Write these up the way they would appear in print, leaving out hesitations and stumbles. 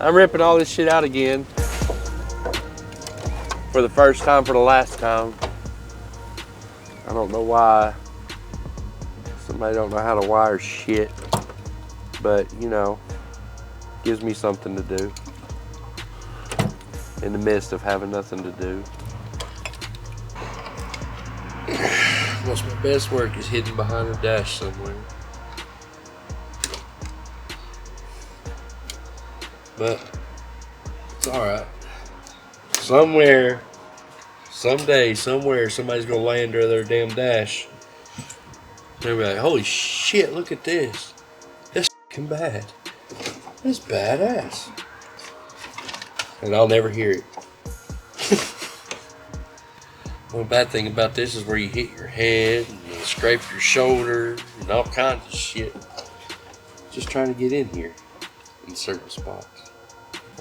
I'm ripping all this shit out again. For the first time, for the last time. I don't know why. Somebody don't know how to wire shit. But, you know, gives me something to do. In the midst of having nothing to do. Most of my best work is hidden behind a dash somewhere. But it's alright. Somewhere, someday, somewhere, somebody's gonna lay under their damn dash. They'll be like, holy shit, look at this. That's f***ing bad. That's badass. And I'll never hear it. One bad thing about this is where you hit your head and you scrape your shoulder and all kinds of shit. Just trying to get in here in certain spots.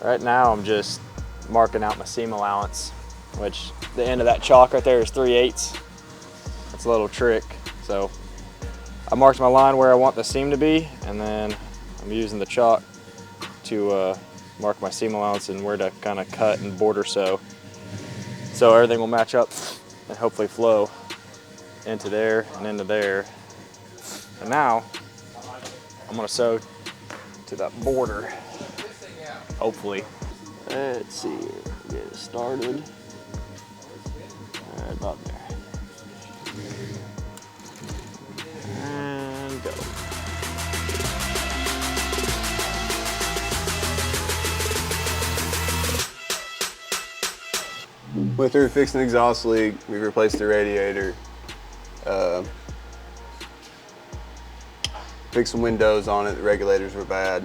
Right now I'm just marking out my seam allowance, which the end of that chalk right there is 3/8. That's a little trick. So I marked my line where I want the seam to be, and then I'm using the chalk to mark my seam allowance and where to kind of cut and border so everything will match up and hopefully flow into there and into there. And now I'm gonna sew to that border, hopefully. Let's see here, get it started. All right, about there. And go. Went through fixing the exhaust leak. We replaced the radiator. Fixed some windows on it. The regulators were bad.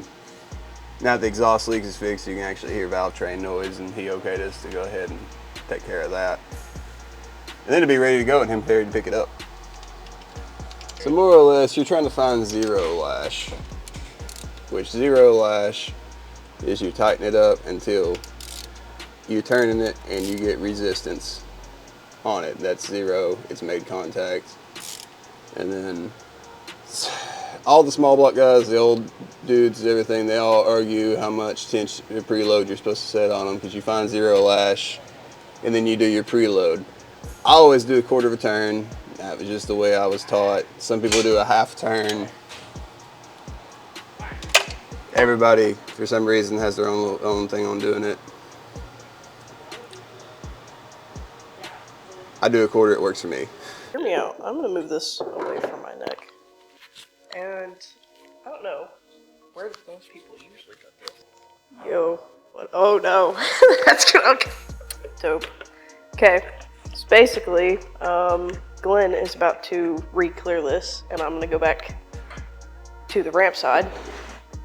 Now that the exhaust leak is fixed, you can actually hear valve train noise, and he okayed us to go ahead and take care of that. And then to be ready to go and him there to pick it up. So more or less, you're trying to find zero lash, which zero lash is you tighten it up until you're turning it and you get resistance on it. That's zero, it's made contact. And then all the small block guys, the old dudes, everything, they all argue how much tension preload you're supposed to set on them, because you find zero lash and then you do your preload. I always do a quarter of a turn. That was just the way I was taught. Some people do a half turn. Everybody, for some reason, has their own thing on doing it. I do a quarter, it works for me. Hear me out. I'm gonna move this away from my neck. And I don't know, where do most people usually cut this? Yo, what? Oh no, that's good. Okay. Dope. Okay, so basically, Glenn is about to re-clear this, and I'm gonna go back to the ramp side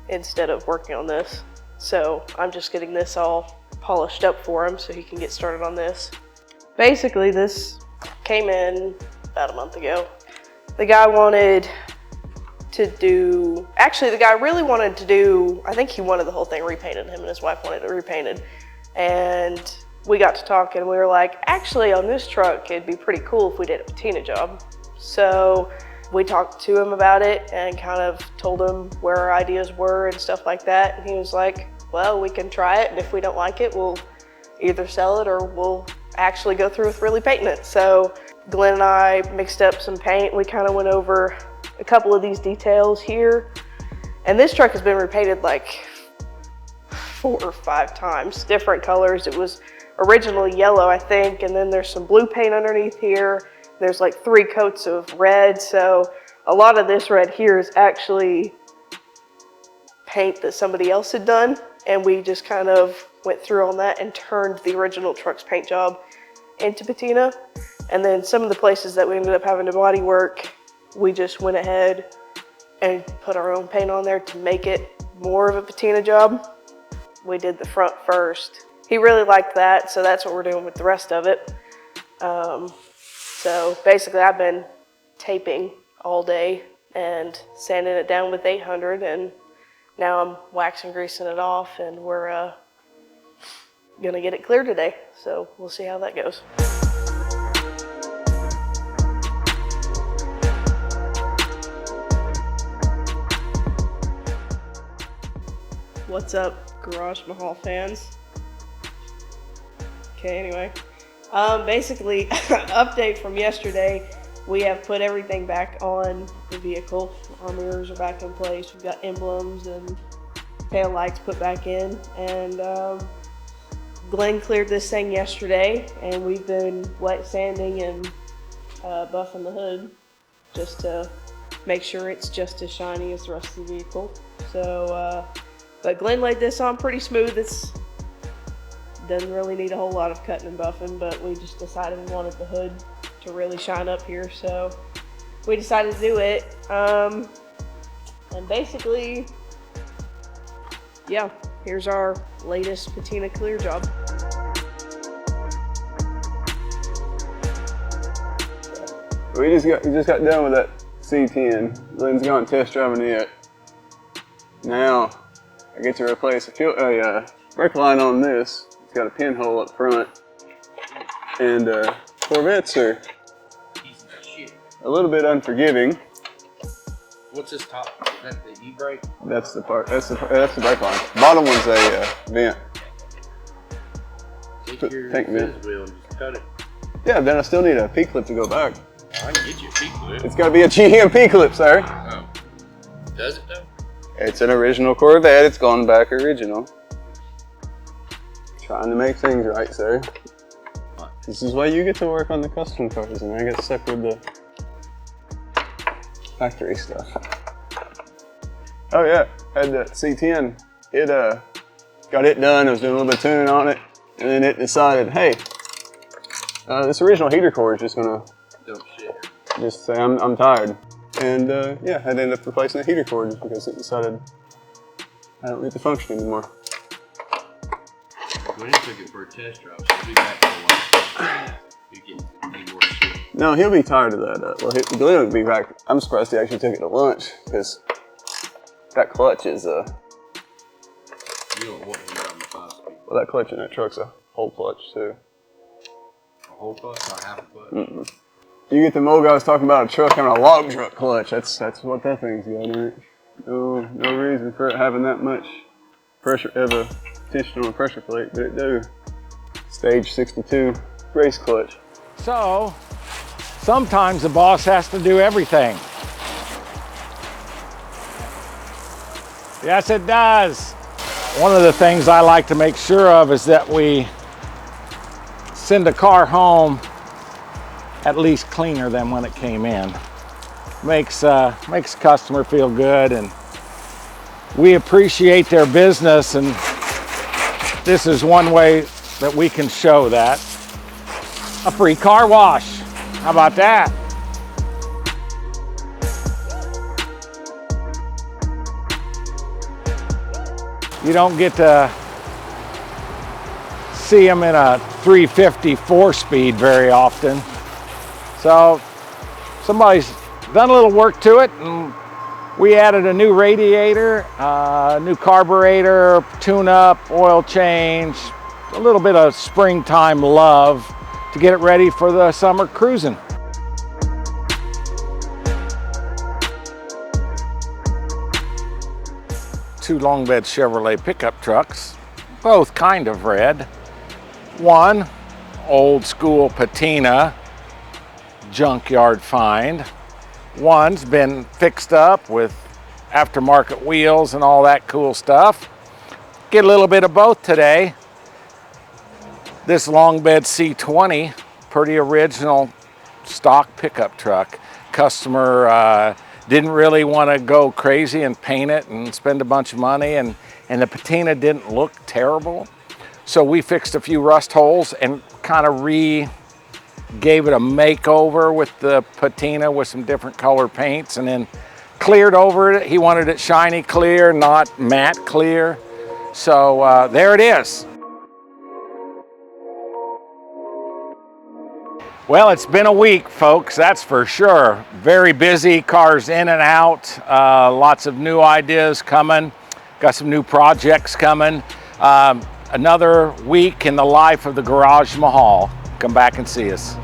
instead of working on this. So I'm just getting this all polished up for him so he can get started on this. Basically, this came in about a month ago. The guy wanted to do, actually the guy really wanted to do, I think he wanted the whole thing repainted. Him and his wife wanted it repainted. And we got to talking and we were like, actually on this truck, it'd be pretty cool if we did a patina job. So we talked to him about it and kind of told him where our ideas were and stuff like that. And he was like, well, we can try it. And if we don't like it, we'll either sell it or we'll actually go through with really painting it. So Glenn and I mixed up some paint. We kind of went over a couple of these details here. And this truck has been repainted like 4 or 5 times, different colors. It was originally yellow, I think, and then there's some blue paint underneath here. There's like 3 coats of red. So a lot of this red here is actually paint that somebody else had done. And we just kind of went through on that and turned the original truck's paint job into patina. And then some of the places that we ended up having to body work, we just went ahead and put our own paint on there to make it more of a patina job. We did the front first. He really liked that, so that's what we're doing with the rest of it. So basically I've been taping all day and sanding it down with 800, and now I'm waxing, greasing it off, and we're gonna get it clear today. So we'll see how that goes. What's up, Garaj Mahal fans. Okay, anyway. Basically, update from yesterday. We have put everything back on the vehicle. Our mirrors are back in place. We've got emblems and tail lights put back in. And Glenn cleared this thing yesterday, and we've been wet sanding and buffing the hood just to make sure it's just as shiny as the rest of the vehicle. So, but Glenn laid this on pretty smooth. It's doesn't really need a whole lot of cutting and buffing, but we just decided we wanted the hood to really shine up here, so we decided to do it. And basically, yeah, here's our latest patina clear job. We just got done with that C10. Lynn's gone test driving it. Now I get to replace a brake line on this. It's got a pinhole up front, and Corvettes are a little bit unforgiving. What's this top? Is that the e-brake? That's the part. That's the brake line. Bottom one's a vent. Take your tank vent. fizz wheel and just cut it. Yeah, then I still need a P-clip to go back. I can get you a P-clip. It's got to be a GM P-clip, sir. Oh. Does it though? It's an original Corvette. It's gone back original. Trying to make things right, sir. What? This is why you get to work on the custom cars, and I get stuck with the factory stuff. Oh yeah, had the C10. It got it done. I was doing a little bit of tuning on it, and then it decided, hey, this original heater core is just gonna just say I'm tired. And yeah, I ended up replacing the heater core just because it decided I don't need to function anymore. When he took it for a test drive, so he'll be back for a while. You get more shit. No, he'll be tired of that. Well, Glenn will be back. I'm surprised he actually took it to lunch because that clutch is You don't want him driving 5-speed. well, that clutch in that truck's a whole clutch too. A whole clutch, not half a clutch. Mm-mm. You get the old guys talking about a truck having a log truck clutch. That's what that thing's got in it. No reason for it having that much pressure of a tension on a pressure plate, but it do. Stage 62 race clutch. So, sometimes the boss has to do everything. Yes, it does. One of the things I like to make sure of is that we send a car home at least cleaner than when it came in. Makes the customer feel good, and we appreciate their business, and this is one way that we can show that. A free car wash. How about that? You don't get to see them in a 350 4-speed very often. So somebody's done a little work to it, and we added a new radiator, new carburetor, tune-up, oil change, a little bit of springtime love to get it ready for the summer cruising. Two long bed Chevrolet pickup trucks, both kind of red. One, old school patina, junkyard find. One's been fixed up with aftermarket wheels and all that cool stuff. Get a little bit of both today. This long bed C20, pretty original stock pickup truck. Customer didn't really want to go crazy and paint it and spend a bunch of money, and the patina didn't look terrible. So we fixed a few rust holes and kind of gave it a makeover with the patina with some different color paints, and then cleared over it. He wanted it shiny clear, not matte clear. So there it is. Well, it's been a week, folks, that's for sure. Very busy, cars in and out, lots of new ideas coming, got some new projects coming. Another week in the life of the Garaj Mahal. Come back and see us.